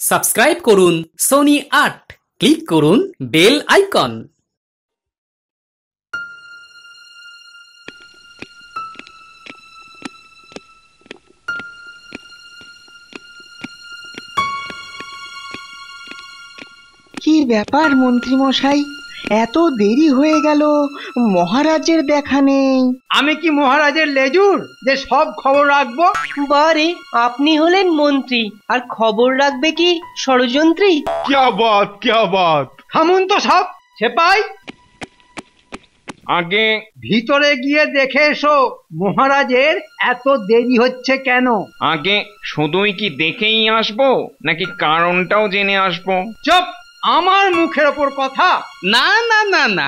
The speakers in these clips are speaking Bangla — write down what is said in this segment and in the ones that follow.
সাবস্ক্রাইব করুন সোনি ৮, ক্লিক করুন বেল আইকন। কি ব্যাপার মন্ত্রী মশাই, এত দেরি হয়ে গেল, মহারাজের দেখা নেই। আমি কি মহারাজের লেজুর যে সব খবর রাখবো? বারে, আপনি হলেন মন্ত্রী আর খবর রাখবে কি ষড়যন্ত্রী? क्या बात। থামুন তো সব সেপাই, আগে ভিতরে গিয়ে দেখে এসো মহারাজের এত দেরি হচ্ছে কেন। আগে শুধুই কি দেখেই আসবো নাকি কারণটাও জেনে আসবো? চুপ, আমার মুখের ওপর কথা। না না না না,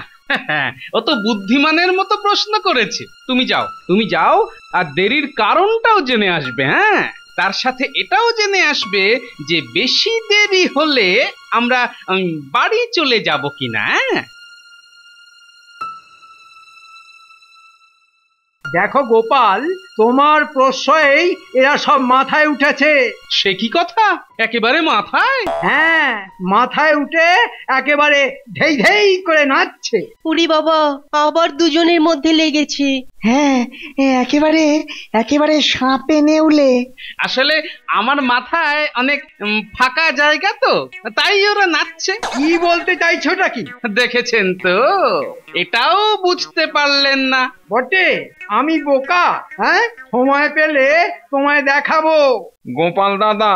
ও তো বুদ্ধিমানের মতো প্রশ্ন করেছে। তুমি যাও আর দেরির কারণটাও জেনে আসবে। হ্যাঁ, তার সাথে এটাও জেনে আসবে যে বেশি দেরি হলে আমরা বাড়ি চলে যাব কিনা। দেখো গোপাল, তোমার প্রশ্রয়েই এরা সব মাথায় উঠেছে। সে কি কথা, একেবারে মাথায়? হ্যাঁ, মাথায় উঠে একেবারে ধেই ধেই করে নাচছে। উরি বাবা, আবার দুজনের মধ্যে লেগেছে। হ্যাঁ, একেবারে একেবারে সাপে নেউলে। আসলে আমার মাথায় অনেক ফাঁকা জায়গা তো, তাই ওরা নাচছে। কি বলতে চাইছোটা কি? দেখেছেন তো, এটাও বুঝতে পারলেন না? বটে, আমি বোকা? হ্যাঁ, সময় পেলে তোমায় দেখাবো। গোপাল দাদা।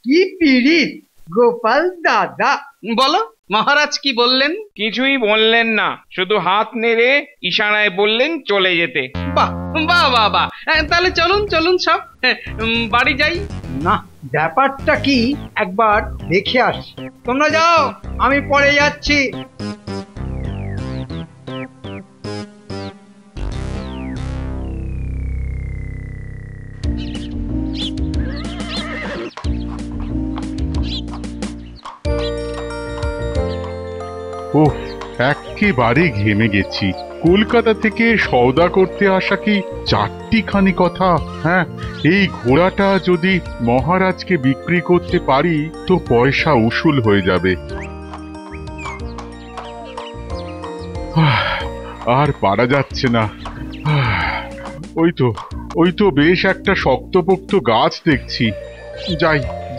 কি পিরিত গোপাল দাদা। বলো, মহারাজ কি বললেন? কিছুই বললেন না, শুধু হাত নেড়ে ইশারায় বললেন চলে যেতে। বাহ বাহ বাহ বাহ, তাহলে চলুন সব বাড়ি যাই। না, ব্যাপারটা কি একবার দেখে আসি। তোমরা যাও, আমি পরে যাচ্ছি। ওহ, একেবারে ঘেমে গেছি। কলকাতা থেকে সওদা করতে আসা কি চারটিখানি কথা? হ্যাঁ, এই ঘোড়াটা যদি মহারাজকে বিক্রি করতে পারি তো পয়সা উসুল হয়ে যাবে। আর পারা যাচ্ছে না। ওই তো বেশ একটা শক্তপোক্ত গাছ দেখছি।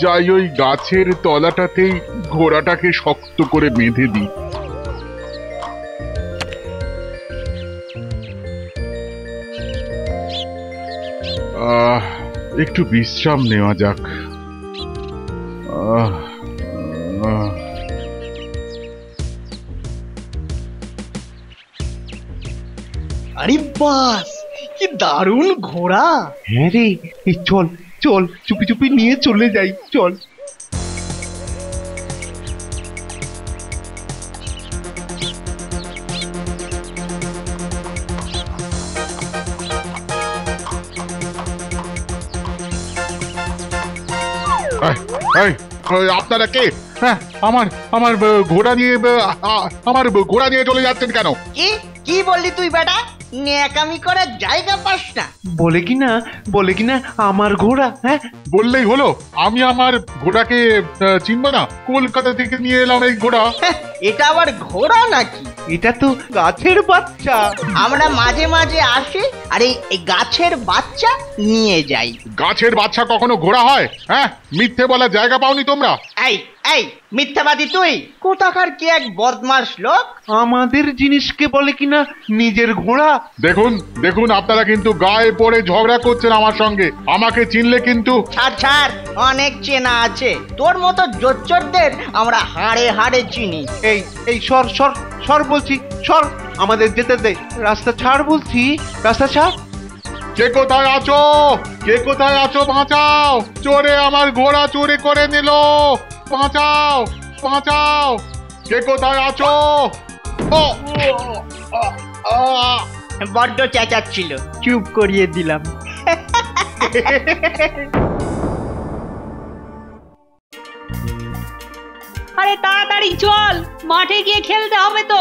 যাই ওই গাছের তলাটাতেই ঘোড়াটাকে শক্ত করে বেঁধে দিই। একটু বিশ্রাম নেওয়া যাক। আরে বাস, কি দারুণ ঘোড়া! হ্যাঁ রে, চল চুপি চুপি নিয়ে চলে যাই, চল। আপনারা কে? হ্যাঁ, আমার ঘোড়া নিয়ে চলে যাচ্ছেন কেন? কি বললি তুই বেটা? ন্যাকামি করার জায়গা পাস না? বলে কিনা আমার ঘোড়া। হ্যাঁ, বললেই হলো? আমি আমার ঘোড়াকে চিনব না? কলকাতা থেকে নিয়ে এলাম এই ঘোড়া। এটা আবার ঘোড়া নাকি? এটা তো গাছের বাচ্চা। আমরা মাঝে মাঝে আসি আর এই গাছের বাচ্চা নিয়ে যাই। গাছের বাচ্চা কখনো ঘোড়া হয়? হ্যাঁ, মিথ্যে বলার জায়গা পাওনি তোমরা। এই মিথ্যাবাদী তুই! কোথাকার কি এক বদমাশ লোক আমাদের জিনিসকে বলে কিনা নিজের ঘোড়া। দেখুন আপনারা কিন্তু গায়ে পড়ে ঝগড়া করছেন আমার সঙ্গে। আমাকে চিনলে কিন্তু। ছাড়, অনেক চেনা আছে। তোর মতো জোচ্চরদের আমরা হাড়ে হাড়ে চিনি। এই সর বলছি, সর, আমাদের যেতে দে। রাস্তা ছাড় বলছি, রাস্তা ছাড়। কে কোথায় আছো? বাঁচাও! চোরে আমার ঘোড়া চুরি করে নিল। বাঁচাও! কে কোথায় আছো? বড্ড চেঁচাচ্ছিল, চুপ করিয়ে দিলাম। আরে তাড়াতাড়ি চল, মাঠে গিয়ে খেলতে হবে তো।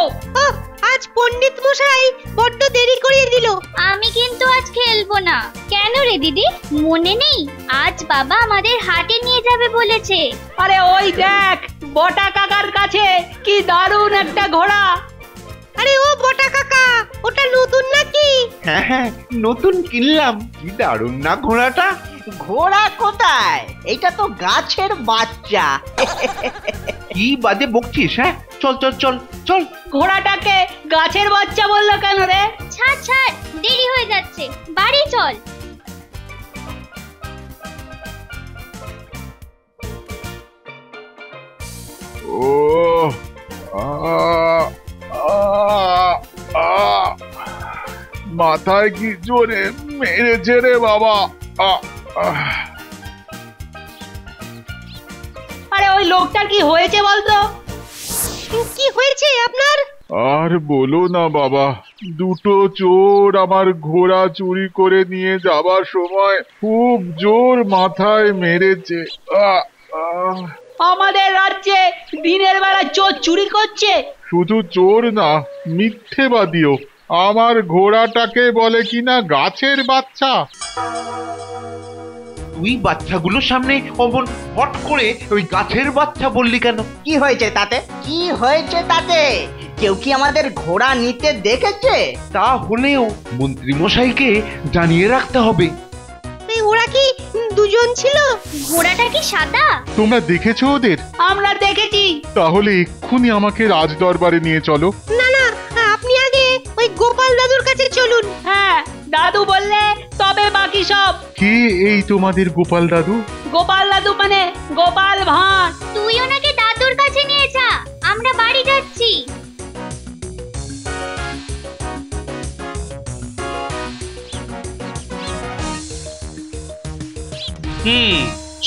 আর আজ পণ্ডিত মশাই বড্ড দেরি করিয়ে দিল। আমি কিন্তু আজ খেলবো না। কেন রে দিদি, মনে নেই আজ বাবা আমাদের হাটে নিয়ে যাবে বলেছে? আরে ওই দেখ, বটা কাকার কাছে কি দারুণ একটা ঘোড়া। আরে ও বটা কাকা, ওটা নতুন নাকি? হ্যাঁ হ্যাঁ, নতুন কিনলাম। কি দারুণ না ঘোড়াটা। ঘোড়া কোথায়? এটা তো গাছের বাচ্চা। কি বাজে বকছিস? হ্যাঁ, চল চল চল চল। ঘোড়াটাকে গাছের বাচ্চা বললো কেন রে? ছাড় ছাড়, দেরি হয়ে যাচ্ছে, বাড়ি চল। ও মাথায় কি জোরে মেরেছে রে বাবা। আরে ওই লোকটার কি হয়েছে বলতো? কি হয়েছে আপনার? আর বলো না বাবা, দুটো চোর আমার ঘোড়া চুরি করে নিয়ে যাবার সময় খুব জোর মাথায় মেরেছে। আমাদের রাজ্যে দিনের বেলা চোর চুরি করছে? শুধু চোর না, মিথ্যেবাদীও। আমার ঘোড়াটাকে বলে কিনা গাছের বাচ্চা। তুই বাচ্চাগুলোর সামনে অমন হট করে ওই গাছের বাচ্চা বললি কেন? কি হয়েছে তাতে? কি হয়েছে তাতে? কেউ কি আমাদের ঘোড়া নিতে দেখেছে? তা হলেও মন্ত্রী মশাইকে জানিয়ে রাখতে হবে। ওরা কি দুজন ছিল? ঘোড়াটা কি সাদা? তোমরা দেখেছো ওদের? আমরা দেখেছি। তাহলে এক্ষুনি আমাকে রাজ দরবারে নিয়ে চলো। না না, আপনি আগে ওই গোপাল দাদুর কাছে চলুন। হ্যাঁ, দাদু বললে তবে বাকি সব। কে এই তোমাদের গোপাল দাদু? গোপাল দাদু মানে গোপাল ভাঁড়। তুই ওনাকে দাদুর কাছে নিয়ে যা, আমরা বাড়ি যাচ্ছি।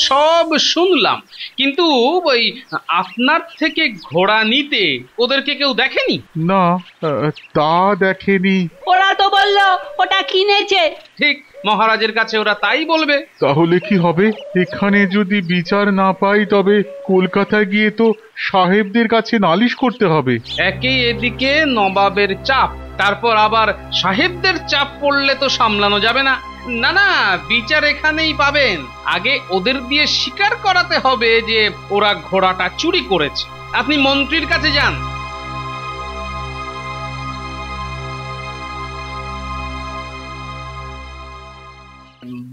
সব শুনলাম, কিন্তু ওই আপনার থেকে ঘোড়া নিতে ওদেরকে কেউ দেখেনি? না, তা দেখেনি। ওরা তো বললো ওটা কিনেছে। ঠিক, মহারাজের কাছে ওরা তাই বলবে। তাহলে কি হবে? এখানে যদি বিচার না পাই তবে কলকাতায় গিয়ে তো সাহেবদের কাছে নালিশ করতে হবে। একে এদিকে নবাবের চাপ, তারপর আবার সাহেবদের চাপ পড়লে তো সামলানো যাবে না। না না, বিচার এখানেই পাবেন। আগে ওদের দিয়ে স্বীকার করাতে হবে যে ওরা ঘোড়াটা চুরি করেছে। আপনি মন্ত্রীর কাছে যান।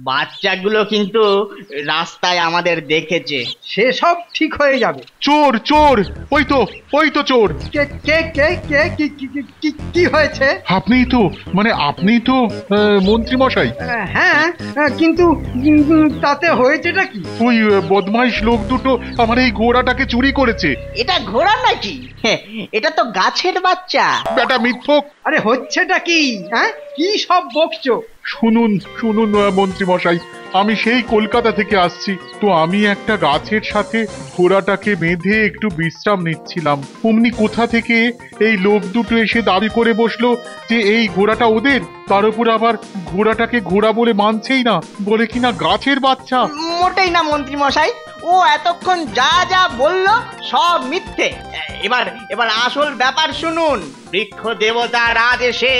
বাচ্চাগুলো কিন্তু রাস্তায় আমাদের দেখেছে। সেসব ঠিক হয়ে যাবে। চোর চোর, ওই তো চোর। কে কে কে কে কি কি কি কি হয়েছে? আপনিই তো, মানে আপনি তো মন্ত্রী মশাই। হ্যাঁ, কিন্তু তাতে হয়েছেটা কি? ওই বদমাইশ লোক দুটো আমার এই ঘোড়াটাকে চুরি করেছে। এটা ঘোড়া নাকি? এটা তো গাছের বাচ্চা। বেটা মিথ্যক। আরে হচ্ছেটা কি? হ্যাঁ, কি সব বকছো? শুনুন শুনুন মন্ত্রী মশাই, আমি সেই কলকাতা থেকে আসছি। তো আমি একটা গাছের সাথে ঘোড়াটাকে বেঁধে একটু বিশ্রাম নিচ্ছিলাম। অমনি কোথা থেকে এই লোক দুটো এসে দাবি করে বসলো যে এই ঘোড়াটা ওদের। তার উপর আবার ঘোড়াটাকে ঘোড়া বলে মানছেই না, বলে কিনা গাছের বাচ্চা। মোটেই না মন্ত্রী মশাই, ও এতক্ষণ যা যা বলল সব মিথ্যে। এবার আসল ব্যাপার শুনুন। বৃক্ষ দেবতার আদেশে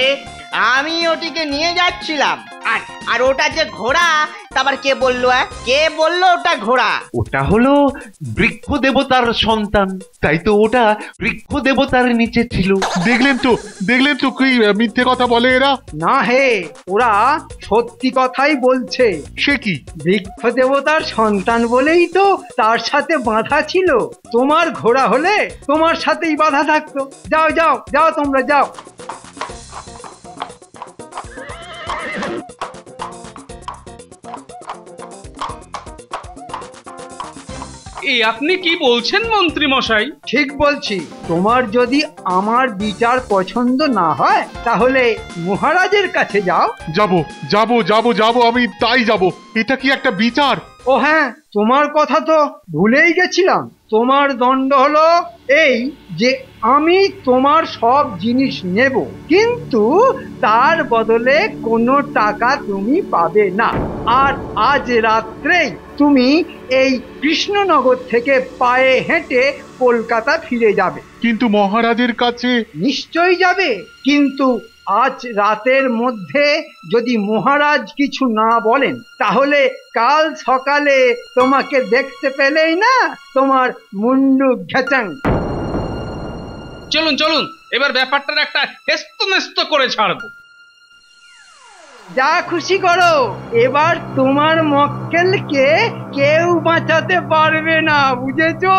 আমি ওটিকে নিয়ে যাচ্ছিলাম। আর ওটা যে ঘোড়া, তারপর কে বললো? কে বললো ওটা ঘোড়া? ওটা হলো বৃক্ষ দেবতার সন্তান, তাই তো ওটা বৃক্ষ দেবতার নিচে ছিল। দেখলেন তো কি মিথ্যে কথা বলে এরা। না হে, ওরা সত্যি কথাই বলছে। সে কি? বৃক্ষ দেবতার সন্তান বলেই তো তার সাথে বাঁধা ছিল। তোমার ঘোড়া হলে তোমার সাথেই বাঁধা থাকতো। যাও যাও যাও, তোমরা যাও। এই আপনি কি বলছেন মন্ত্রী মশাই? ঠিক বলছি। তোমার যদি আমার বিচার পছন্দ না হয় তাহলে মহারাজের কাছে যাও। যাব, আমি তাই যাব। এটা কি একটা বিচার? ও হ্যাঁ, তোমার কথা তো ভুলেই গেছিলাম। তোমার দণ্ড হলো এই যে আমি তোমার সব জিনিস নেব, কিন্তু তার বদলে কোনো টাকা তুমি পাবে না। আর আজ রাত্রেই তুমি এই কৃষ্ণনগর থেকে পায়ে হেঁটে কলকাতা ফিরে যাবে। কিন্তু মহারাজের কাছে নিশ্চয়ই যাবে, কিন্তু আজ রাতের মধ্যে যদি মহারাজ কিছু না বলেন, তাহলে কাল সকালে তোমাকে দেখতে পেলেই না তোমার মুন্ডু ঘেচাং। চলুন চলুন, এবার ব্যাপারটার একটা হেস্তনেস্ত করে ছাড়বো। যা খুশি করো, এবার তোমার মক্কেলকে কেউ বাঁচাতে পারবে না, বুঝেছো?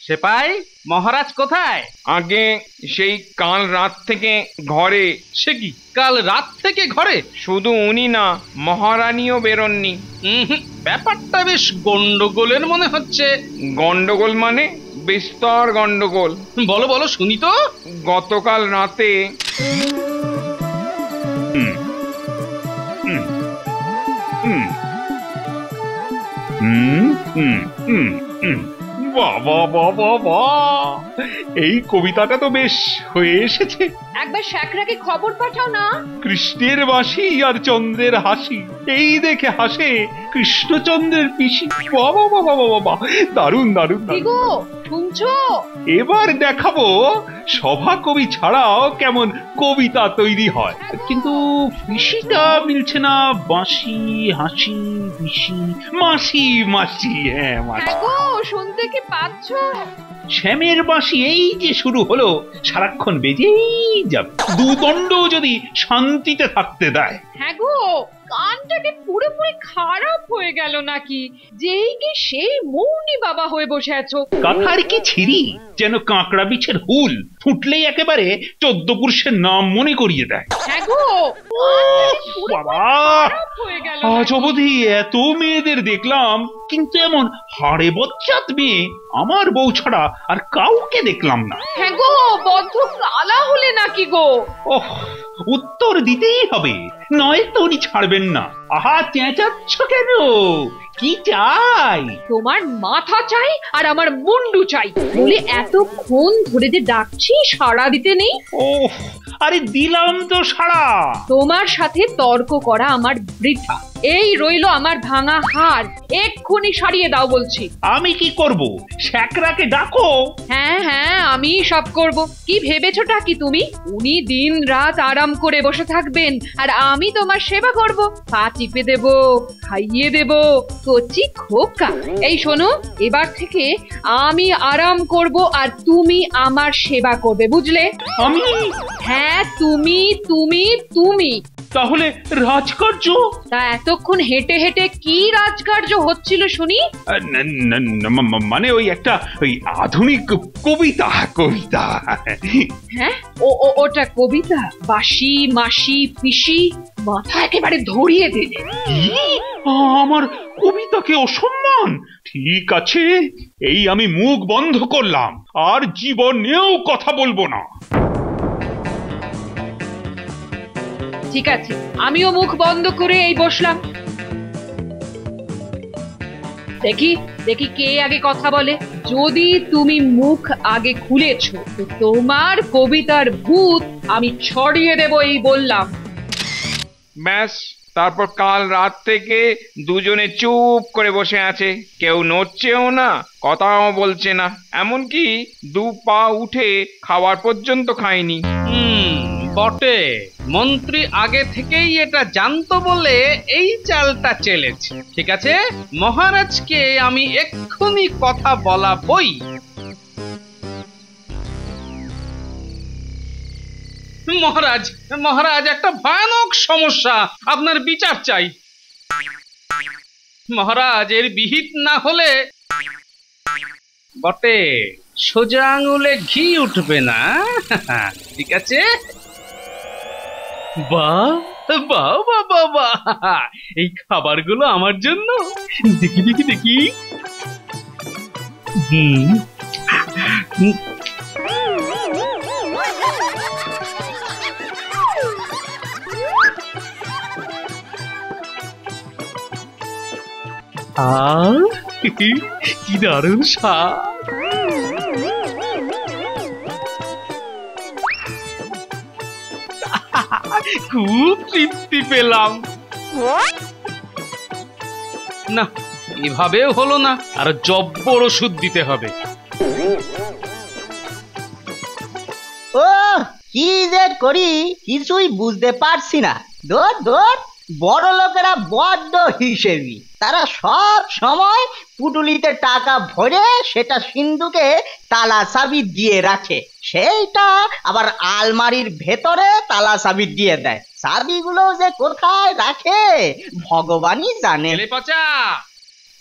সেপাই, মহারাজ কোথায়? আগে সেই কাল রাত থেকে ঘরে। সে কি, কাল রাত থেকে ঘরে? শুধু উনি না, মহারানীও বেরোননি। ব্যাপারটা বেশ গন্ডগোলের মনে হচ্ছে। গন্ডগোল মানে? বিস্তর গন্ডগোল। বলো বলো শুনি তো। গতকাল রাতে বাবা বাবা বা, এই কবিতাটা তো বেশ হয়ে এসেছে। একবার শ্যাকরাকে খবর পাঠাও না। কৃষ্ণের বাঁশি আর চন্দ্রের হাসি, এই দেখে হাসে কৃষ্ণচন্দ্রের পিসি। বাবা বাবা বাবা, দারুণ দারুণ। গো শুনছো? এবার দেখাবো সভা কবি ছাড়াও কেমন কবিতা তৈরি হয়। কিন্তু পিসিটা মিলছে না। বাঁশি হাসি পিসি, মাসি মাসি, হ্যাঁ মাসি। শুনতে কি পাচ্ছ? শ্যামের বাঁশি এই যে শুরু হলো, সারাক্ষণ বেজেই যাবে, দুদণ্ড যদি শান্তিতে থাকতে দেয়। হ্যাঁ গো, কানটাকে পুরোপুরি খারাপ হয়ে গেল নাকি? যেই কি সেই মৌনি বাবা হয়ে বসে আছো। কাঁথার কি ছিরি, যেন কাঁকড়া বিছের হুল, ফুটলেই একেবারে 14 পুরুষের নাম মনে করিয়ে দেয়। হ্যাঁ গো, বাবা, আজ অবধি এত মেয়েদের দেখলাম, কিন্তু এমন হাড়ে বচ্চাত মেয়ে আমার বউ ছাড়া আর কাউকে দেখলাম না। হ্যাঁ গো, বদ্ধ কালা হলে নাকি গো? ওহ, উত্তর দিতেই হবে, নয়তো উনি ছাড়বেন না। আহা, চেঁচাচ্ছ কেন? কি চাই? তোমার মাথা চাই আর আমার মুন্ডু চাই। বলে এতক্ষণ ধরে যে ডাকছি, সাড়া দিতে নেই। ওহ, আরে দিলাম তো সাড়া। তোমার সাথে তর্ক করা আমার বৃথা। এই রইলো আমার ভাঙা হার, এক্ষুনি সারিয়ে দাও বলছি। আমি কি করব? শ্যাকরাকে ডাকো। হ্যাঁ হ্যাঁ, আমি সব করব। কি ভেবেছোটা কি তুমি? উনি দিন রাত আরাম করে বসে থাকবেন, আর আমি তোমার সেবা করব, পা টিপে দেব, খাইয়ে দেব। কচি খোকা, এই শোনো, এবার থেকে আমি আরাম করব আর তুমি আমার সেবা করবে, বুঝলে? আমি? হ্যাঁ, তুমি তুমি তুমি। তাহলে রাজকার্য? তা এতক্ষণ হেঁটে হেঁটে কি রাজকার্য হচ্ছিল শুনি? মানে ওই একটা ওই আধুনিক কবিতা। কবিতা? হ্যাঁ, ওটা কবিতা? বাঁশি মাসি পিসি, মাথা একেবারে ধরিয়ে দিলে। আমার কবিতাকে অসম্মান? ঠিক আছে, এই আমি মুখ বন্ধ করলাম, আর জীবনেও কথা বলবো না। ঠিক আছে, আমিও মুখ বন্ধ করে এই বসলাম। দেখি দেখি কে আগে কথা বলে। যদি তুমি মুখ আগে খুলেছো, তো তোমার কবিতার ভূত আমি ছড়িয়ে দেব, এই বললাম। ব্যাস, তারপর কাল রাত থেকে দুজনে চুপ করে বসে আছে, কেউ নড়ছেও না, কথাও বলছে না, এমনকি 2 পা উঠে খাওয়ার পর্যন্ত খায়নি। বটে, মন্ত্রী আগে থেকেই এটা জানতো বলে এই চালটা চেলেছে। ঠিক আছে, মহারাজকে আমি এক্ষুনি কথা বলাবই। মহারাজ, মহারাজ, একটা ভয়ানক সমস্যা, আপনার বিচার চাই। মহারাজ, এর বিহিত না হলে বটে সোজা আঙুলে ঘি উঠবে না। ঠিক আছে? বাহ বাহ বাহ বাহ, এই খাবারগুলো আমার জন্য। দেখি দেখি দেখি। কি দারুণ স্বাদ! খুব তৃপ্তি পেলাম। না, এভাবেও হলো না, আর জব্বর ওষুধ দিতে হবে। ও কি যে করি কিছুই বুঝতে পারছি না। ধর বড় লোকেরা বড্ড হিসেবি, তারা সব সময় পুটুলিতে টাকা ভরে সেটা সিন্ধুকে তালা চাবি দিয়ে রাখে, সেইটা আবার আলমারির ভেতরে তালা চাবি দিয়ে দেয়। চাবিগুলো যে কোথায় রাখে ভগবানই জানে। পচা,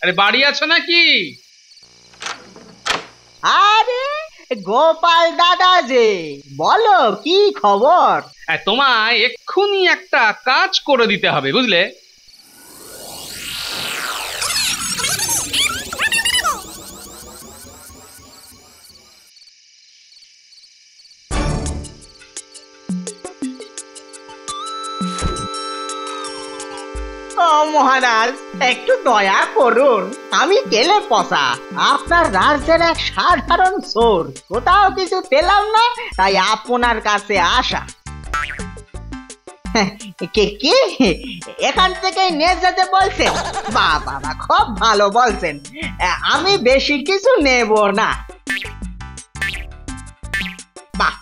আরে বাড়ি আছো নাকি? আরে গোপাল দাদা যে, বলো কি খবর? তোমায় এক্ষুনি একটা কাজ করে দিতে হবে, বুঝলে? ও মহারাজ, একটু দয়া করুন, আমি তেলে পচা, আপনার রাজ্যের এক সাধারণ চোর, কোথাও কিছু পেলাম না, তাই আপনার কাছে আসা। কে এখান থেকে নিয়ে যেতে বলছেন? বাবা, খুব ভালো বলছেন, আমি বেশি কিছু নেব না। বাহ,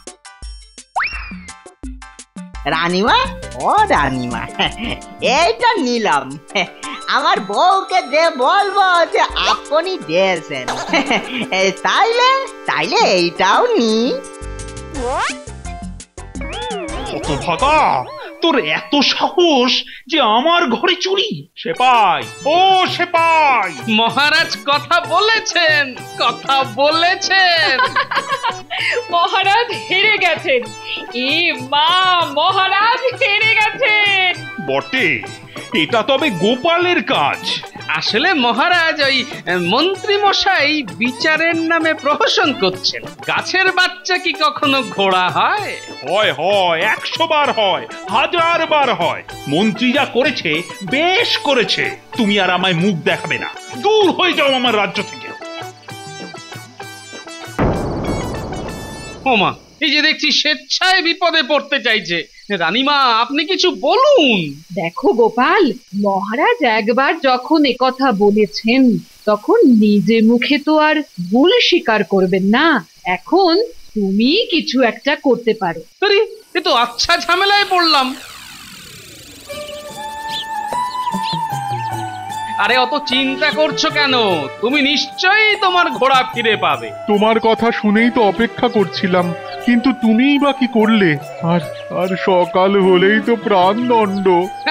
রানীমা, ও রানীমা, এইটা নিলাম। আমার বউকে যে বলবো যে আপনি দিয়েছেন, তাইলে এইটাও নি। ভাগা, তোর এত সাহস যে আমার ঘরে চুরি! সেপাই, ও সেপাই! মহারাজ কথা বলেছেন, কথা বলেছেন। মহারাজ হেরে গেছেন। এ মা, মহারাজ হেরে গেছেন। বটে, এটা তবে গোপালের কাজ। আসলে মহারাজ ওই মন্ত্রী মশাই বিচারের নামে প্রহসন করছেন। গাছের বাচ্চা কি কখনো ঘোড়া হয়? হয়, 100 বার হয়, 1000 বার হয়। মন্ত্রী যা করেছে বেশ করেছে। তুমি আর আমায় মুখ দেখাবে না, দূর হয়ে যাও আমার রাজ্য থেকে। ওমা, এই যে দেখছি স্বেচ্ছায় বিপদে পড়তে চাইছে। রানীমা, আপনি কিছু বলুন। দেখো গোপাল, মহারাজ একবার যখন একথা বলেছেন তখন নিজে মুখে তো আর ভুল স্বীকার করবেন না। এখন তুমি কিছু একটা করতে পারো। আরে, এ তো আচ্ছা ঝামেলায় পড়লাম। আরে অত চিন্তা করছো কেন? তুমি নিশ্চয়ই তোমার ঘোড়া ফিরে পাবে। তোমার কথা শুনেই তো অপেক্ষা করছিলাম, কিন্তু তুমিই বা কি করলে? আর সকাল হলেই তো প্রাণদণ্ড।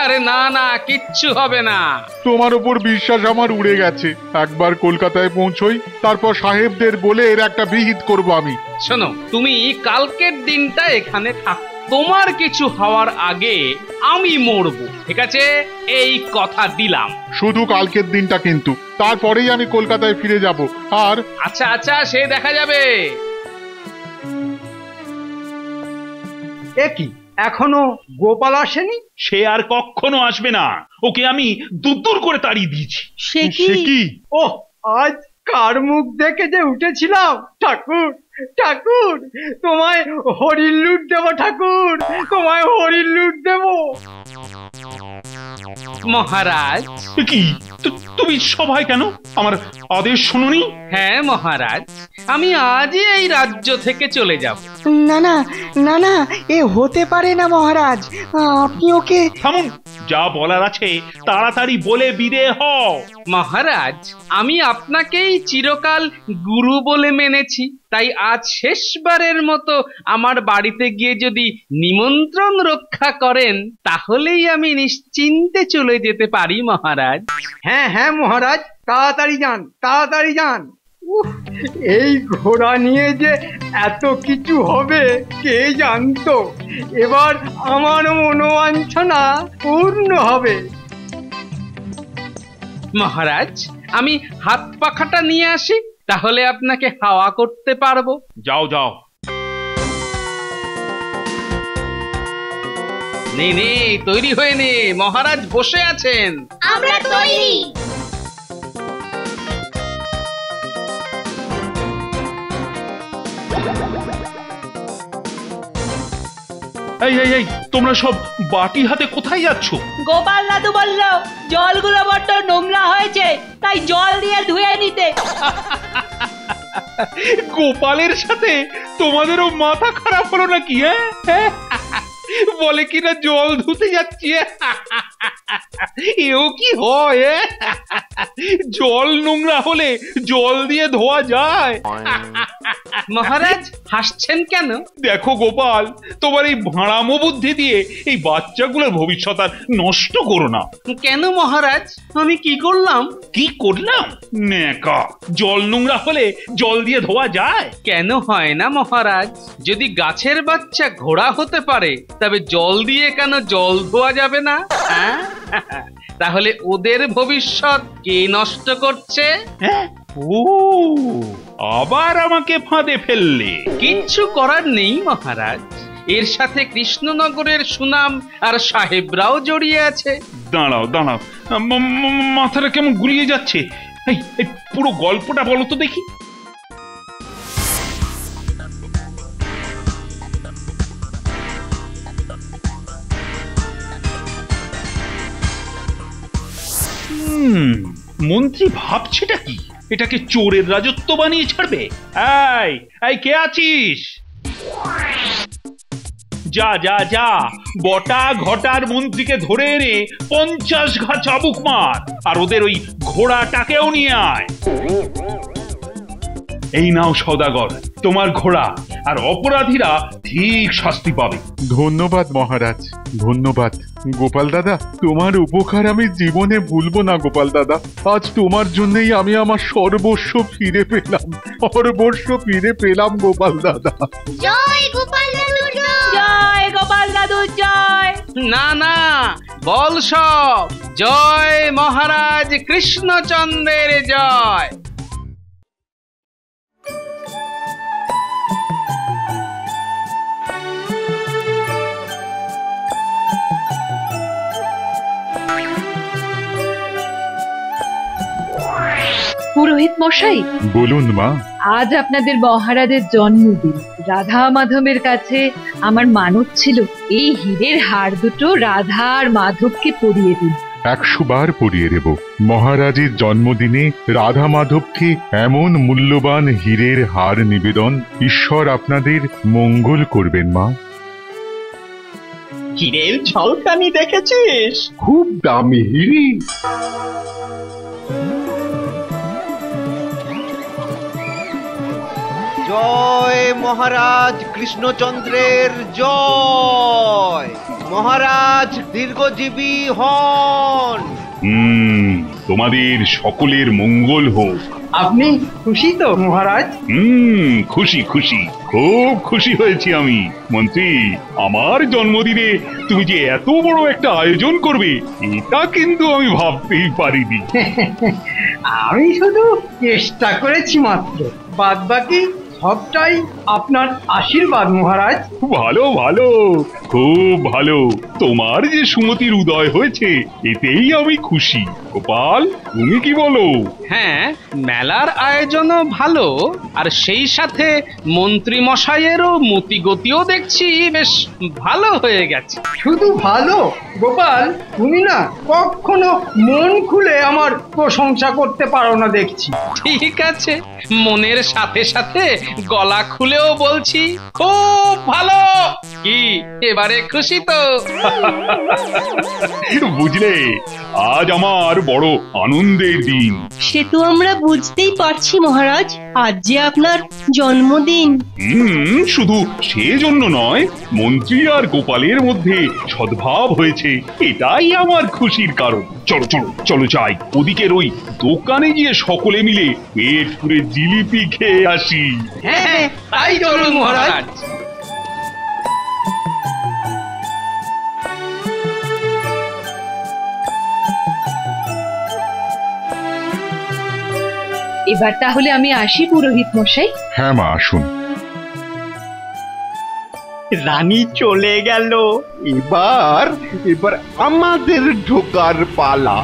আরে না, কিচ্ছু হবে না। তোমার ওপর বিশ্বাস আমার উড়ে গেছে। একবার কলকাতায় পৌঁছই, তারপর সাহেবদের বলে এর একটা বিহিত করব আমি। শোনো, তুমি কালকের দিনটা এখানে থাকো। তোমার কিছু হওয়ার আগে আমি মরবো, ঠিক আছে? এই কথা দিলাম। শুধু কালকের দিনটা কিন্তু, তারপরেই আমি কলকাতায় ফিরে যাব। আর আচ্ছা, সে দেখা যাবে। কি এখনো গোপাল আসেনি? সে আর কখনো আসবে না, ওকে আমি দূর করে তাড়িয়ে দিয়েছি। সে কি? ও, আজ কার মুখ দেখে যে উঠেছিলাম! ঠাকুর, তোমায় হরির লুট দেব, ঠাকুর, তোমায় হরির লুট দেব। মহারাজ, কি তুমি সবাই কেন আমার আদেশ শুনোনি? হ্যাঁ মহারাজ, আমি আজই এই রাজ্য থেকে চলে যাব। না, এ হতে পারে না মহারাজ, আপনি ওকে। থামুন, যা বলার আছে তাড়াতাড়ি বলে বিদেয় হও। মহারাজ, আমি আপনাকেই চিরকাল গুরু বলে মেনেছি, তাই আজ শেষবারের মতো আমার বাড়িতে গিয়ে যদি নিমন্ত্রণ রক্ষা করেন তাহলেই আমি নিশ্চিন্তে চলে যেতে পারি মহারাজ। হ্যাঁ মহারাজ, তাড়াতাড়ি যান। এই ঘোড়া নিয়ে যে এত কিছু হবে কে জানতো! এবার আমার মনোবাঞ্ছনা পূর্ণ হবে। মহারাজ, আমি হাত পাখাটা নিয়ে আসি, তাহলে আপনাকে হাওয়া করতে পারবো। যাও। নে, তৈরি হয়ে নে, মহারাজ বসে আছেন। আমরা তৈরি। এই এই এই তোমরা সব বাটি হাতে কোথায় যাচ্ছ? গোপাল দাদু বলল জলগুলো বড্ড নোংরা হয়েছে, তাই জল দিয়ে ধুয়ে নিতে। গোপালের সাথে তোমাদেরও মাথা খারাপ হলো নাকি? হ্যাঁ, বলে কিনা জল ধুতে যাচ্ছি। এও কি হয়? জল নোংরা হলে জল দিয়ে ধোয়া যায়? মহারাজ হাসছেন কেন? দেখো গোপাল, তোমার এই ভাঁড়ামো বুদ্ধি দিয়ে এই বাচ্চাগুলোর ভবিষ্যৎ আর নষ্ট করো না। কেন মহারাজ, আমি কি করলাম? কি করলাম? নেকা, জল নোংরা হলে জল দিয়ে ধোয়া যায়? কেন হয় না মহারাজ? যদি গাছের বাচ্চা ঘোড়া হতে পারে তবে জল দিয়ে কেন জল ধোয়া যাবে না? তাহলে ওদের ভবিষ্যৎ কে নষ্ট করছে? ও, আবার আমাকে ফাঁদে ফেললে। কিচ্ছু করার নেই মহারাজ, এর সাথে কৃষ্ণনগরের সুনাম আর সাহেবরাও জড়িয়ে আছে। দাঁড়াও দাঁড়াও, মাথাটা কেমন গুলিয়ে যাচ্ছে। এই পুরো গল্পটা বলো তো দেখি। মন্ত্রী ভাবছেটা কি? এটাকে চোরের রাজত্ব বানিয়ে ছাড়বে? এই কে আছিস? যা যা যা, বটা ঘটার মন্ত্রীকে ধরে এনে 50 ঘা চাবুক মার, আর ওদের ওই ঘোড়াটাকেও নিয়ে আয়। এই নাও সওদাগর, তোমার ঘোড়া, আর অপরাধীরা ঠিক শাস্তি পাবে। ধন্যবাদ মহারাজ, ধন্যবাদ। গোপাল দাদা, তোমার উপকার আমি জীবনে ভুলবো না গোপাল দাদা। আজ তোমার জন্যই আমি আমার সর্বস্ব ফিরে পেলাম, সর্বস্ব ফিরে পেলাম গোপাল দাদা। জয় গোপাল দাদু জয়, গোপাল দাদু জয়। না না, বল সব জয় মহারাজ কৃষ্ণচন্দ্রের জয়। পুরোহিত মশাই, বলুন মা। আজ আপনাদের মহারাজের জন্মদিন। রাধা মাধবের কাছে আমার মানত ছিল এই হীরের হার দুটো রাধা আর মাধবকে পরিয়ে দিন। 100 বার পরিয়ে দেব। মহারাজের জন্মদিনে রাধা মাধবকে এমন মূল্যবান হীরের হার নিবেদন, ঈশ্বর আপনাদের মঙ্গল করবেন মা। হীরের ঝলকানি দেখেছিস? খুব দামি হিরে। জয় মহারাজ কৃষ্ণচন্দ্রের জয়। মহারাজ দীর্ঘজীবী হন। তোমাদের সকলের মঙ্গল হোক। আপনি খুশি তো মহারাজ? খুশি খুশি, খুব খুশি হয়েছি আমি। মন্ত্রী, আমার জন্মদিনে তুমি যে এত বড় একটা আয়োজন করবে এটা কিন্তু আমি ভাবতেই পারিনি। আমি শুধু চেষ্টা করেছি মাত্র, বাদ বাকি সবটাই আপনার আশীর্বাদ মহারাজ। ভালো ভালো, খুব ভালো। তোমার যে সুমতির উদয় হয়েছে এতেই আমি খুশি। গোপাল, তুমি কি বলো? হ্যাঁ, মেলার আয়োজনও ভালো, আর সেই সাথে মন্ত্রী মশাইয়েরও মতিগতিও দেখছি বেশ ভালো হয়ে গেছে। শুধু ভালো? গোপাল, তুমি না কখনো মন খুলে আমার প্রশংসা করতে পারো না দেখছি। ঠিক আছে, মনের সাথে সাথে গলা খুলেও বলছি খুব ভালো। কি এবারে খুশি তো? বুঝলে, আজ আমার বড় আনন্দের দিন। সে তো আমরা বুঝতেই পারছি মহারাজ, আজ যে আপনার জন্মদিন। শুধু সেজন্য নয়, মন্ত্রী আর গোপালের মধ্যে সদ্ভাব হয়েছে, এটাই আমার খুশির কারণ। চলো চলো চলো যাই, ওদিকের ওই দোকানে গিয়ে সকলে মিলে পেট পুরে জিলিপি খেয়ে আসি। হ্যাঁ, তাই চলুন মহারাজ। এবার তাহলে আমি আসি পুরোহিত মশাই। হ্যাঁ মা, আসুন। রানী চলে গেল, এবার এবার আমাদের ঢোকার পালা।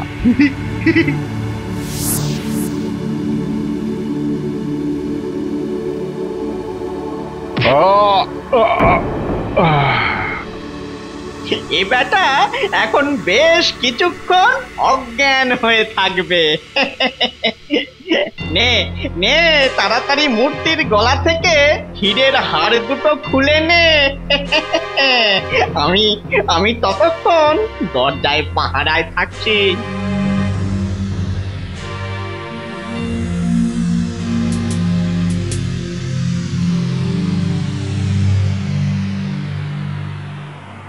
এ বেটা এখন বেশ কিছুক্ষণ অজ্ঞান হয়ে থাকবে। নে নে তাড়াতাড়ি মূর্তির গলা থেকে হীরের হাড় দুটো খুলে নে। আমি ততক্ষণ দরজায় পাহারায় থাকছি।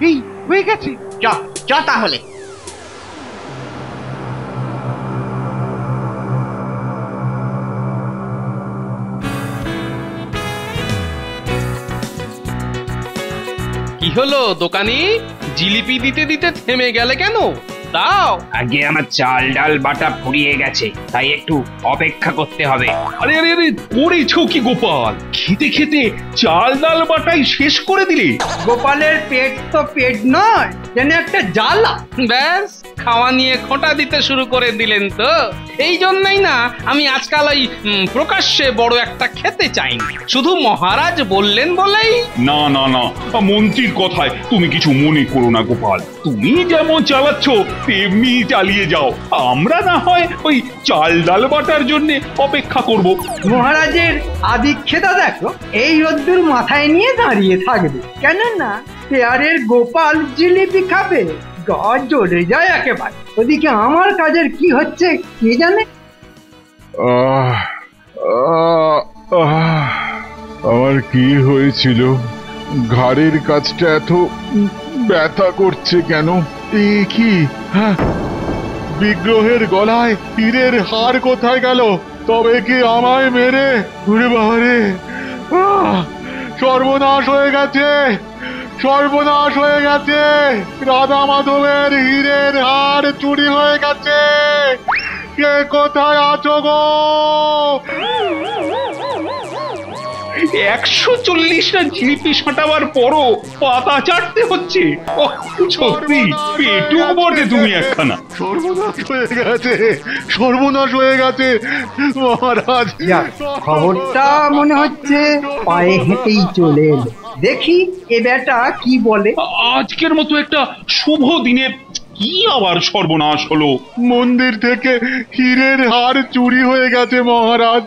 এই হয়ে গেছে। চ তাহলে। কি হলো দোকানি, জিলিপি দিতে দিতে থেমে গেলে কেন? দাও। আগে আমার চাল ডাল বাটা ফুরিয়ে গেছে, তাই একটু অপেক্ষা করতে হবে। আরে আরে আরে করেছো কি গোপাল? খেতে খেতে চাল ডাল বাটাই শেষ করে দিলে। গোপালের পেট তো পেট নয়, যেন একটা জ্বালা। ব্যাস, খাওয়া নিয়ে খোঁটা দিতে শুরু করে দিলেন তো। এই জন্যই না আমি আজকাল ওই প্রকাশ্যে বড় একটা খেতে চাইনি, শুধু মহারাজ বললেন বলেই। না না না, মন্ত্রীর কথায় তুমি কিছু মনে করো না গোপাল। তুমি যেমন চালাচ্ছ তেমনি চালিয়ে যাও, আমরা না হয় ওই চাল ডাল বাটার জন্য অপেক্ষা করব। মহারাজের আদিক্ষেতা দেখো এই রোদ্দুর মাথায় নিয়ে দাঁড়িয়ে থাকবে, কেননা পেয়ারের গোপাল জিলিপি খাবে। গা জ্বলে যায় একেবারে। ওদিকে আমার কাজের কি হচ্ছে কে জানে। আমার কি হয়েছিল? ঘাড়ের কাজটা এত ব্যথা করছে কেন? কি বিগ্রহের গলায় হীরের হার কোথায় গেল? তবে কি আমায় মেরে? ওরে বাবারে, সর্বনাশ হয়ে গেছে, সর্বনাশ হয়ে গেছে। রাধা মাধবের হীরের হার চুরি হয়ে গেছে। কে কোথায় আছো গো? 140টা জিলিপি সাঁটাবার পরও পাতা চাটতে হচ্ছে। সত্যি পেটুক বটে তুমি একখানা। সর্বনাশ হয়ে গেছে, সর্বনাশ হয়ে গেছে মহারাজ। খবরটা মনে হচ্ছে পায়ে হেঁটেই চলে এলো। দেখি এ বেটা কি বলে। আজকের মতো একটা শুভ দিনে কি আবার সর্বনাশ হলো? মন্দির থেকে হীরের হার চুরি হয়ে গেছে মহারাজ।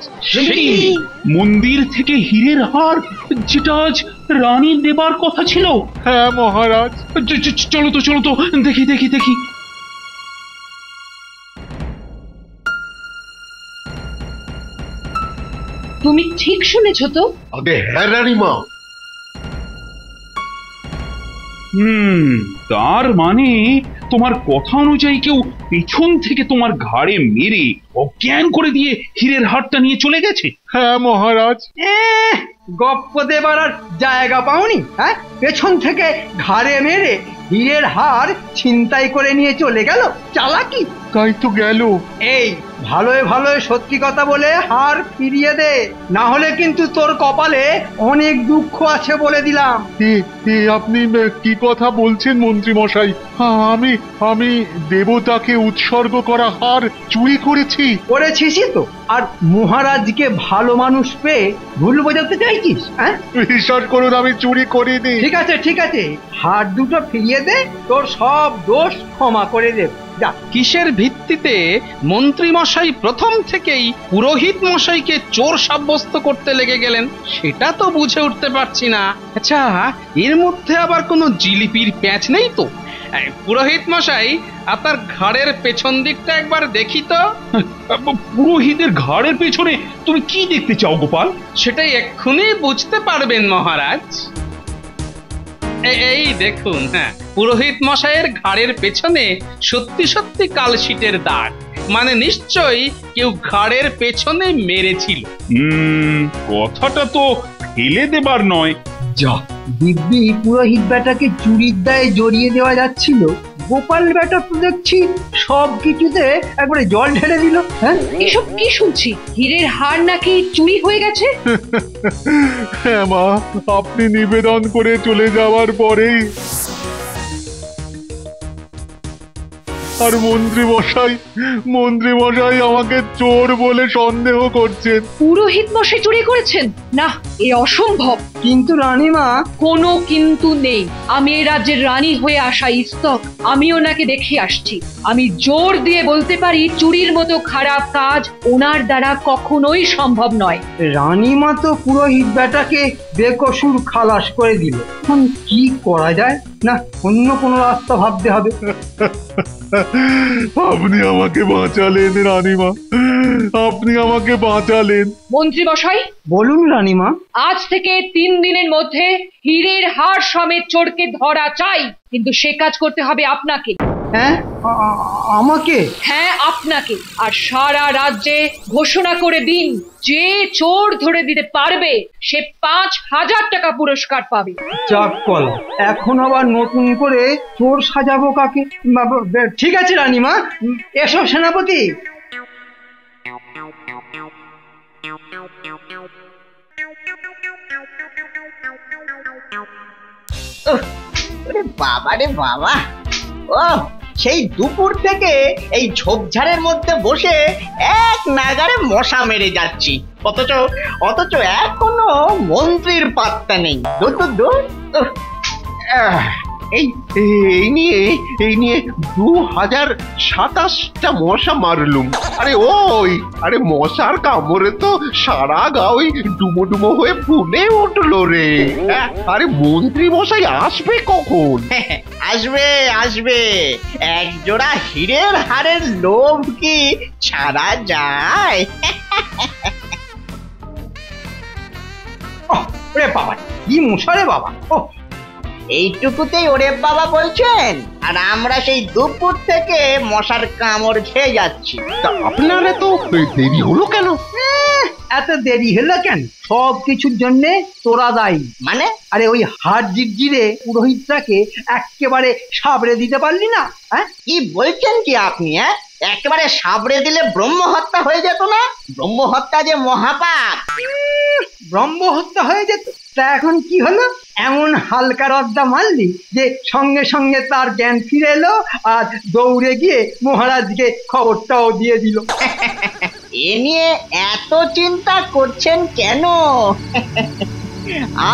মন্দির থেকে হীরের হার, যেটা আজ রানীর দেবার কথা ছিল? হ্যাঁ মহারাজ। চলো তো চলো তো, দেখি দেখি দেখি। তুমি ঠিক শুনেছো তো? আগে হ্যাঁ রানীমা। তার মানে তোমার কথা অনুযায়ী কেউ পেছন থেকে তোমার ঘাড়ে মেরে অজ্ঞান করে দিয়ে হীরের হারটা নিয়ে চলে গেছে? হ্যাঁ মহারাজ। গপ্প দেবার আর জায়গা পাওনি? হ্যাঁ, পেছন থেকে ঘাড়ে মেরে হীরের হার ছিনতাই করে নিয়ে চলে গেল। চালাকি। তাই তো গেল। এই ভালোয় ভালোয় সত্যি কথা বলে হার ফিরিয়ে দে, না হলে কিন্তু তোর কপালে অনেক দুঃখ আছে বলে দিলাম। আপনি কি কথা বলছেন মন্ত্রী মশাই? আমি দেবতাকে উৎসর্গ করা হার চুরি করেছিসই তো। আর মহারাজকে ভালো মানুষ পেয়ে ভুল বোঝাতে চাইছিস? হ্যাঁ, বিশ্বাস করুন আমি চুরি করিনি। ঠিক আছে ঠিক আছে, হার দুটো ফিরিয়ে দে, তোর সব দোষ ক্ষমা করে দেব। কিসের ভিত্তিতে মন্ত্রী মশাই প্রথম থেকেই পুরোহিত মশাইকে চোর সাব্যস্ত করতে লেগে গেলেন সেটা তো বুঝে উঠতে পারছি না। আচ্ছা, এর মধ্যে আবার কোনো জিলিপির প্যাঁচ নেই তো? পুরোহিত মশাই, আপনার ঘাড়ের পেছন দিকটা একবার দেখি তো। পুরোহিতের ঘাড়ের পেছনে তুমি কি দেখতে চাও গোপাল? সেটাই এক্ষুনি বুঝতে পারবেন মহারাজ। এই দেখুন, হ্যাঁ, পুরোহিত মশাইয়ের ঘাড়ের পেছনে সত্যি সত্যি কালশিটের দাগ, মানে নিশ্চয়ই কেউ ঘাড়ের পেছনে মেরেছিল। কথাটা তো ফেলে দেবার নয়। যা দিব্যি পুরোহিত বেটাকে চুরির দায়ে জড়িয়ে দেওয়া যাচ্ছিল, গোপাল বেটা তো দেখছি সব কিছুতে একবারে জল ঢেলে দিল। হ্যাঁ, এসব কি শুনছি? হীরের হার নাকি চুরি হয়ে গেছে? হ্যাঁ মা, আপনি নিবেদন করে চলে যাওয়ার পরেই আর মন্ত্রী মশাই আমাকে চোর বলে সন্দেহ করছেন। পুরোহিত মশাই চুরি করেছেন? না, এ অসম্ভব। কিন্তু রানীমা। কোনো কিন্তু নেই। আমি এই রাজ্যের রানী হয়ে আসা ইস্তক, আমি ওনাকে দেখে আসছি। আমি জোর দিয়ে বলতে পারি চুরির মতো খারাপ কাজ ওনার দ্বারা কখনোই সম্ভব নয়। রানীমা তো পুরোহিত বেটাকে বেকসুর খালাস করে দিল। এখন কি করা যায়? না, অন্য কোনো রাস্তা ভাবতে হবে। আপনি আমাকে বাঁচালেন রানীমা, আপনি আমাকে বাঁচালেন। মন্ত্রী মশাই বলুন রানীমা। আজ থেকে 3 দিনের মধ্যে হীরের হার সমেত চোরকে ধরা চাই, কিন্তু সে কাজ করতে হবে আপনাকে। হ্যাঁ, আমাকে? হ্যাঁ, আপনাকে। আর সারা রাজ্যে ঘোষণা করে দিন, যে চোর ধরে দিতে পারবে সে 5,000 টাকা পুরস্কার পাবে। যাক কলা, এখন আবার নতুন করে চোর সাজাবো কাকে? ঠিক আছে রানীমা, এসো সেনাপতি। বাবা রে বাবা, ও সেই দুপুর থেকে এই ঝোপঝাড়ের মধ্যে বসে এক নাগারে মশা মেরে যাচ্ছি, অথচ এখনো মন্ত্রীর পাত্তা নেই। এই নিয়ে 2027টা মশা মারলুম। আরে মশার কামড়ে তো সারা গা ওই ডুমো হয়ে ফুলে উঠলো রে। আরে মন্ত্রী মশাই আসবে কখন? আসবে। এক জোড়া হীরের হারের লোভ কি ছাড়া যায়? ওরে বাবা, কি মশা রে বাবা! এইটুকুতেই ওরে বাবা বলছেন, আর আমরা সেই দুপুর থেকে মশার কামড় খেয়ে যাচ্ছি। আপনারা তো দেরি হলো কেন? এত দেরি হলো কেন? সব কিছুর জন্য তোরা দায়ী। মানে? আরে ওই হাড় জিরজিরে পুরোহিতটাকে একেবারে সাবড়ে দিতে পারলি না? হ্যাঁ, কি বলছেন কি আপনি? একেবারে সাবড়ে দিলে ব্রহ্মহত্যা হয়ে যেত না? ব্রহ্মহত্যা যে মহাপাপ। ব্রহ্মহত্যা হয়ে যেত? তা এখন কি হলো? এমন হালকা রদ্দা মারলি যে সঙ্গে সঙ্গে তার জ্ঞান ফিরে এলো, আর দৌড়ে গিয়ে মহারাজকে খবরটাও দিয়ে দিল। এ নিয়ে এত চিন্তা করছেন কেন?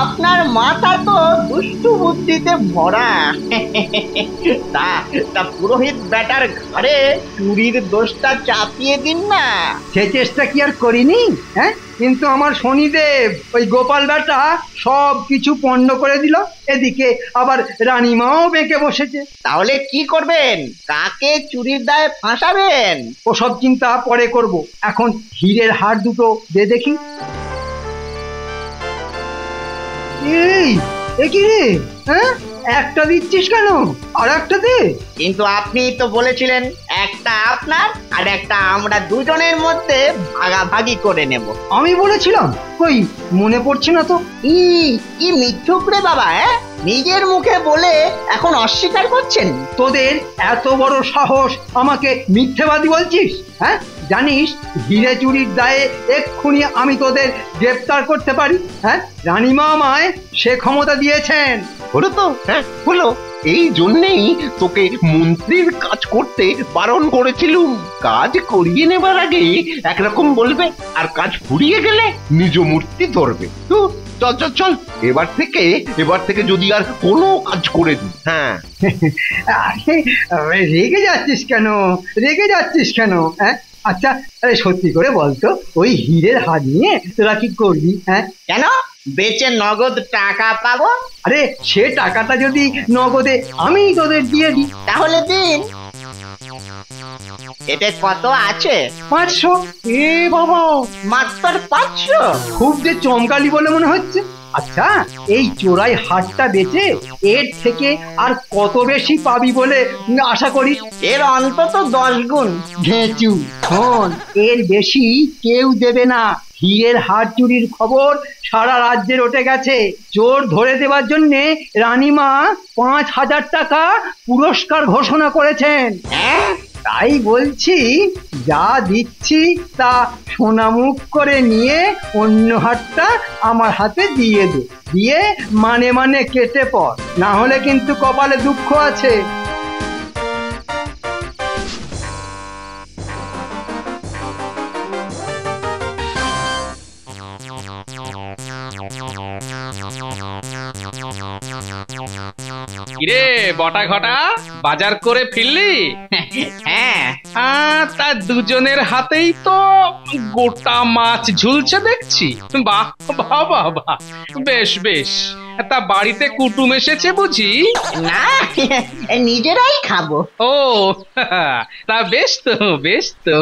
আপনার মাথা তো দুষ্টু বুদ্ধিতে ভরা। তা পুরোহিত বেটার ঘরে চুরির দোষটা চাপিয়ে দিন না। সে চেষ্টা কি আর করিনি? হ্যাঁ, কিন্তু আমার শনিদেব ওই গোপাল বেটা সব কিছু পণ্ড করে দিল। এদিকে আবার রানীমাও বেঁকে বসেছে। তাহলে কি করবেন? কাকে চুরির দায়ে ফাঁসাবেন? ওসব চিন্তা পরে করব। এখন হীরের হার দুটো দে দেখি। এই কি রে? হ্যাঁ, একটা দিচ্ছিস কেন? আর একটা দে। কিন্তু আপনি তো বলেছিলেন একটা আপনার আর একটা আমরা দুজনের মধ্যে ভাগাভাগি করে নেব। আমি বলেছিলাম? কই মনে পড়ছে না তো। কি মিথ্যুক রে বাবা! নিজের মুখে বলে এখন অস্বীকার করছেন? তোদের এত বড় সাহস আমাকে মিথ্যেবাদী বলছিস? হ্যাঁ, জানিস হীরে চুরির দায়ে এক্ষুনি আমি তোদের গ্রেফতার করতে পারি। হ্যাঁ, রানীমা আমায় সে ক্ষমতা দিয়েছেন। হলো তো? হ্যাঁ হলো। এই জন্যেই তোকে মন্ত্রীর কাজ করতে বারণ করেছিলুম। কাজ করিয়ে নেবার আগে একরকম বলবে, আর কাজ ফুরিয়ে গেলে নিজ মূর্তি ধরবে। চল এবার থেকে যদি আর কোনো কাজ করে দিই। হ্যাঁ। রেগে যাচ্ছিস কেন? হ্যাঁ, আচ্ছা সত্যি করে বলতো, ওই হীরের হার নিয়ে তোরা কি করবি? হ্যাঁ, কেন? বেচে নগদ টাকা পাবো। আরে সে টাকাটা যদি নগদে আমি তোদের দিয়ে দিই তাহলে দিন। এতে কত আছে? 500। এ বাবা, মাত্র 500? খুব যে চমকালি বলে মনে হচ্ছে। আচ্ছা, এই চোরাই হাটটা বেচে এর থেকে আর কত বেশি পাবি বলে আশা করি? এর অন্তত 10 গুণ। ঘেঁচু শোন, এর বেশি কেউ দেবে না। হীরের হাট চুরির খবর সারা রাজ্যে রটে গেছে। চোর ধরে দেওয়ার জন্য রানীমা 5,000 টাকা পুরস্কার ঘোষণা করেছেন। তাই বলছি, যা দিচ্ছি তা সোনামুখ করে নিয়ে অন্য হাতটা আমার হাতে দিয়ে দে। দিয়ে মানে কেটে পড়, না হলে কিন্তু কপালে দুঃখ আছে। কিরে বটা ঘটা, বাজার করে ফিরলি? হ্যাঁ। তা দুজনের হাতেই তো গোটা মাছ ঝুলছে দেখছি। বাহ বাহ বাহ বাহ, বেশ বেশ। তা বাড়িতে কুটুম এসেছে বুঝি? না, নিজেরাই খাবো। ও তা বেশ তো, বেশ তো।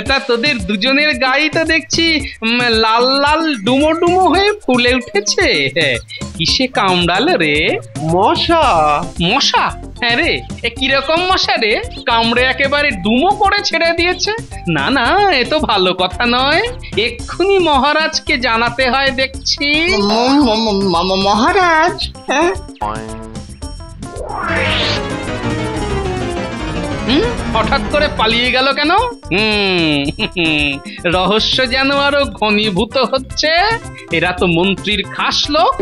তা তোদের দুজনের গায়ে তো দেখছি লাল লাল ডুমো ডুমো হয়ে ফুলে উঠেছে। কিসে কামড়ালো রে? মশা। মশা? হ্যাঁ রে, কিরকম মশা রে? কামড়ে একেবারে ডুমো করে ছেড়ে দিয়েছে। না না, এ তো ভালো কথা নয়, এক্ষুনি মহারাজকে জানাতে হয় দেখছি। মহারাজ? হ্যাঁ, হঠাৎ করে পালিয়ে গেল কেন? রহস্য যেন আরো ঘনীভূত হচ্ছে। এরা তো মন্ত্রীর খাস লোক।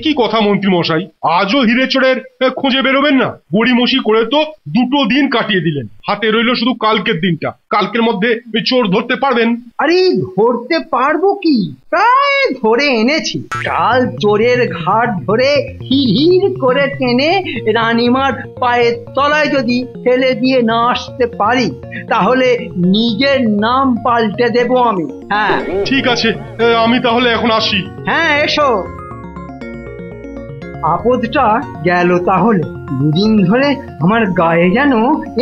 কি কথা মন্ত্রী মশাই, আজও হিরেচোরের খুঁজে বেরোবেন না? গড়িমসি করে তো 2 দিন কাটিয়ে দিলেন, হাতে রইল শুধু কালকের দিনটা। কালকের মধ্যে চোর ধরতে পারবেন? আরে ধরতে পারবো কি, প্রায় ধরে এনেছি। কাল চোরের ঘাট ধরে হির করে টেনে রানীমার পায়ের তলায় যদি ফেলে দিয়ে না আসতে পারি, তাহলে নিজের নাম পাল্টে দেব আমি। হ্যাঁ ঠিক আছে, আমি তাহলে এখন আসি। হ্যাঁ এসো। আপদটা গেল তাহলে। 2 দিন ধরে আমার গায়ে যেন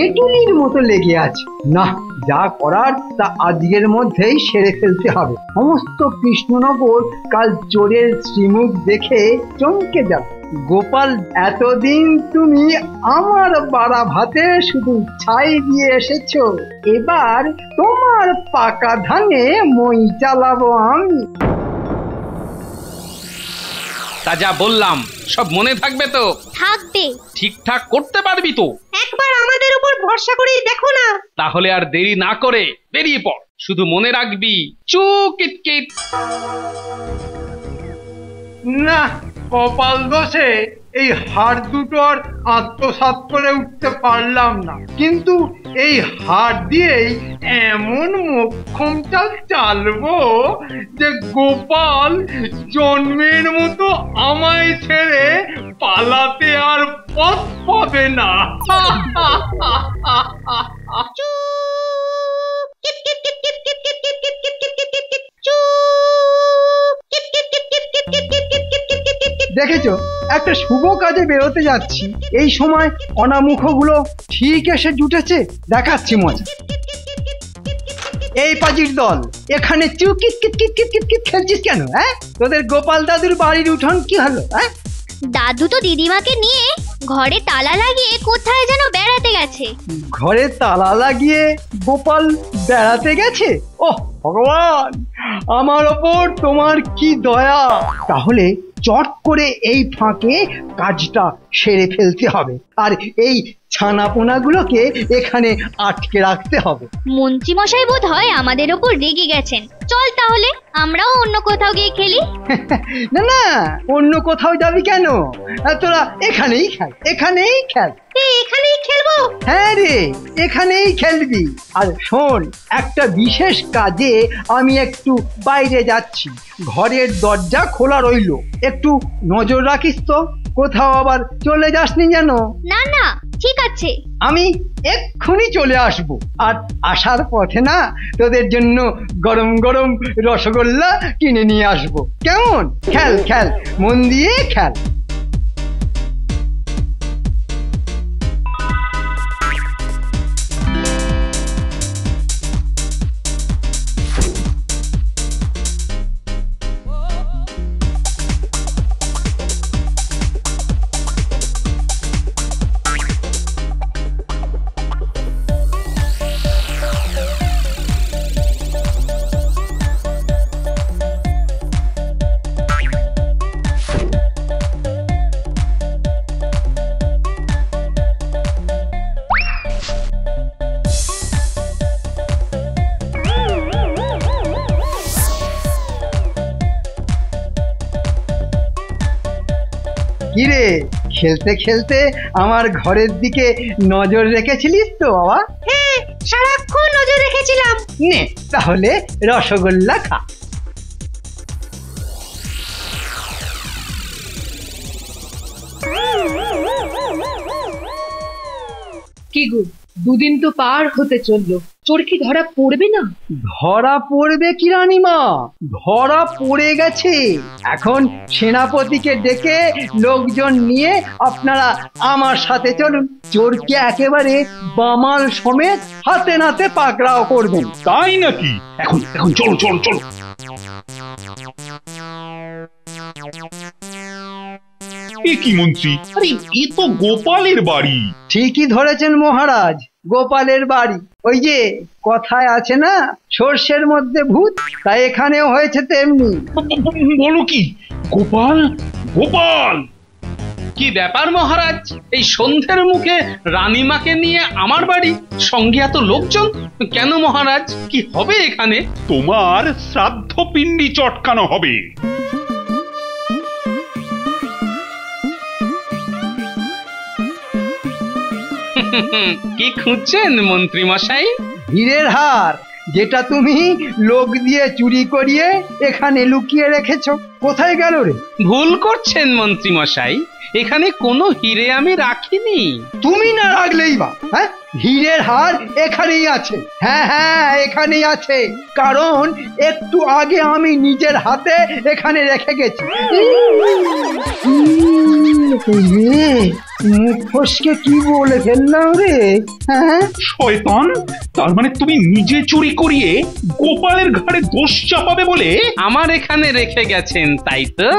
এটুলির মতো লেগে আছে। না, যা করার তা আজকের মধ্যেই সেরে ফেলতে হবে। সমস্ত কৃষ্ণনগর কাল চোরের শ্রীমুখ দেখে চমকে যাবে। গোপাল, এতদিন তুমি আমার বাড়া ভাতে শুধু ছাই দিয়ে এসেছো, এবার তোমার পাকা ধানে মই চালাবো আমি। তা যা বললাম সব মনে থাকবে তো? থাকবে। ঠিকঠাক করতে পারবি তো? একবার আমাদের উপর ভরসা করেই দেখো না। তাহলে আর দেরি না করে বেরিয়ে পড়। শুধু মনে রাখবি, চু কিটকিট। না, কপাল দোষে এই হাড় দুটোর আত্মসাৎ করে উঠতে পারলাম না, কিন্তু এই হাড় দিয়েই এমন মোক্ষম চাল চালবো যে গোপাল জন্মের মতো আমায় ছেড়ে পালাতে আর পথ পাবে না। দেখেছো, একটা শুভ কাজে বেরোতে যাচ্ছি, এই সময় অনামুখগুলো ঠিক এসে জুটেছে। দেখাচ্ছি মজা। এই পাজির দল, এখানে চুকিট কিট কিট কিট কিট কিট খেলছিস কেন? হ্যাঁ, তোদের গোপাল দাদুর বাড়ির উঠোন কি হলো? হ্যাঁ, দাদু তো দিদিমাকে নিয়ে ঘরে তালা লাগিয়ে কোথায় যেন বেড়াতে গেছে। ঘরে তালা লাগিয়ে গোপাল বেড়াতে গেছে? ওহ ভগবান, আমার ওপর তোমার কি দয়া! তাহলে চট করে এই ফাঁকে কাজটা সেরে ফেলতে হবে, আর এই ছানাপোনাগুলোকে এখানে আটকে রাখতে হবে। মন্ত্রী মশাই বোধ হয় আমাদের ওপর রেগে গেছেন। চল তাহলে আমরাও অন্য কোথাও গিয়ে খেলি। না না, অন্য কোথাও যাবি কেন? তোরা এখানেই খেল, এখানেই খেল। এখানেই খেলবো? হ্যাঁ রে, এখানেই খেলবি। আর শোন, একটা বিশেষ কাজে আমি একটু বাইরে যাচ্ছি, ঘরের দরজা খোলা রইল, একটু নজর রাখিস তো, কোথাও আবার চলে যাসনি যেন। না না, ঠিক আছে। আমি এক্ষুনি চলে আসব, আর আসার পথে না তোদের জন্য গরম গরম রসগোল্লা কিনে নিয়ে আসবো। কেমন? খেল খেল, মন দিয়ে খেল। কিরে, খেলতে খেলতে আমার ঘরের দিকে নজর রেখেছিলিস তো বাবা? হ্যাঁ, সারাক্ষণ নজর রেখেছিলাম। নে তাহলে রসগোল্লা খা। কি গো, দুদিন তো পার হতে চললো, চোর কি ধরা পড়বে না? ধরা পড়বে কি রানীমা, ধরা পড়ে গেছে। এখন সেনাপতিকে ডেকে লোকজন নিয়ে আপনারা আমার সাথে চলুন। চোরকে একেবারে বামাল সমেত হাতে নাতে পাকড়াও করবেন। তাই নাকি? এখন এখন চলো চলো চলো। এ কি মন্ত্রী, আরে এ তো গোপালের বাড়ি। ঠিকই ধরেছেন মহারাজ, গোপালের বাড়ি। ওই যে কথায় আছে না, সর্ষের মধ্যে ভূত, তাই এখানেও হয়েছে তেমনি। বলো কি? গোপাল, গোপাল! কি ব্যাপার মহারাজ, এই সন্ধ্যের মুখে রানীমাকে নিয়ে আমার বাড়ি, সঙ্গে এত লোকজন কেন মহারাজ? কি হবে এখানে? তোমার শ্রাদ্ধ পিণ্ডি চটকানো হবে। কি খুঁজছেন মন্ত্রী মশাই? হীরের হার, যেটা তুমি লোক দিয়ে চুরি করিয়ে এখানে লুকিয়ে রেখেছো। কোথায় গেল রে? ভুল করছেন মন্ত্রী মশাই, এখানে কোনো হিরে আমি রাখিনি। তুমি না রাখলেই বা, হ্যাঁ? হীরের হার এখানেই আছে। হ্যাঁ হ্যাঁ, এখানেই আছে, কারণ একটু আগে আমি নিজের হাতে এখানে রেখে গেছি। মুখ ফসকে কি বলে ফেললাম রে? হ্যাঁ শয়তান, তার মানে তুমি নিজে চুরি করিয়ে গোপালের ঘাড়ে দোষ চাপাবে বলে আমার এখানে রেখে গেছেন, তাই তো?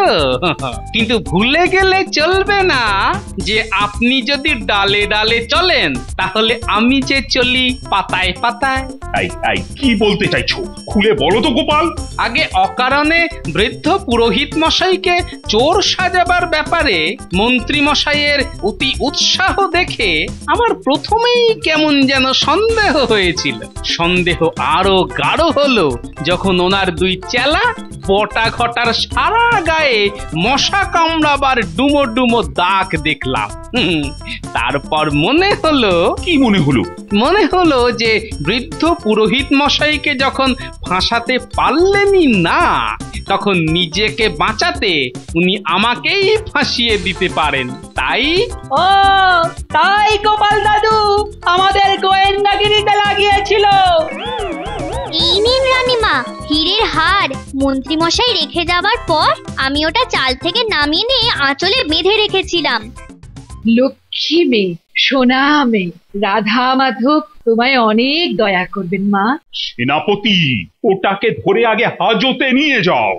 কিন্তু ভুলে গেলে চলবে না যে আপনি যদি ডালে ডালে চলেন, তাহলে আমি যে চলি পাতায় পাতায়। কি বলতে চাইছো? খুলে বলো তো গোপাল। আগে অকারণে বৃদ্ধ পুরোহিত মশাইকে চোর সাজাবার ব্যাপারে মন্ত্রী মশাইয়ের অতি উৎসাহ দেখে আমার প্রথমেই কেমন যেন সন্দেহ হয়েছিল। সন্দেহ আরো গাঢ় হলো যখন ওনার দুই চেলা বটা ঘটার সারা গায়ে মশা কামড়াবার ডুমো ডুমো দাগ দেখলাম। তারপর মনে হলো। কি মনে হলো? মনে হলো যে বৃদ্ধ পুরোহিত মশাইকে যখন ফাঁসাতে পারলেনই না, তখন নিজেকে বাঁচাতে উনি আমাকেই ফাঁসিয়ে দিতে পারেন। তাই তাই গোপাল দাদু আমাদের গোয়েন্দাগিরিতে লাগিয়েছিল। এই নিন রানীমা, হীরের হার মন্ত্রী মশাই রেখে যাবার পর আমি ওটা চাল থেকে নামিয়ে নিয়ে আঁচলে বেঁধে রেখেছিলাম। লক্ষ্মী মেয়ে, সোনা মেয়ে, রাধা মাধব তোমায় অনেক দয়া করবেন মা। সেনাপতি, ওটাকে ধরে আগে হাজতে নিয়ে যাও।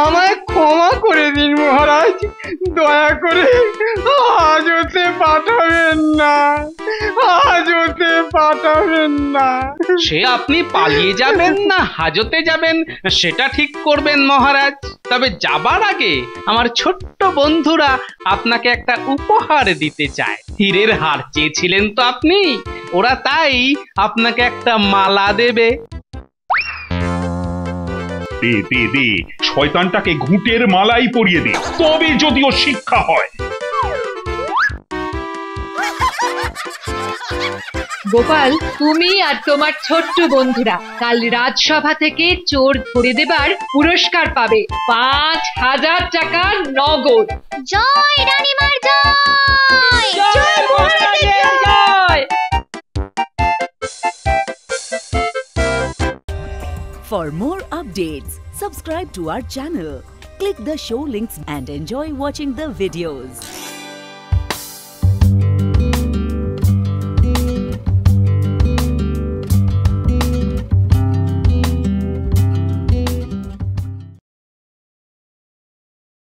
আমায় ক্ষমা করে দিন মহারাজ, দয়া করে হাজতে পাঠাবেন না, হাজতে পাঠাবেন না। সে আপনি পালিয়ে যাবেন না হাজতে যাবেন সেটা ঠিক করবেন মহারাজ। তবে যাবার আগে আমার ছোট্ট বন্ধুরা আপনাকে একটা উপহার দিতে চায়। হীরের হার চেয়েছিলেন তো আপনি, ওরা তাই আপনাকে একটা মালা দেবে। দে দে দে, শয়তানটাকে ঘুঁটের মালাই পরিয়ে দে, তবে যদিও শিক্ষা হয়। গোপাল, তুমি আর তোমার ছোট্ট বন্ধুরা কাল রাজসভা থেকে চোর ধরে দেবার পুরস্কার পাবে ৫,০০০ টাকা নগদ। জয় রানীমার জয়! জয় মহারাজের জয়! For more updates, subscribe to our channel, click the show links and enjoy watching the videos.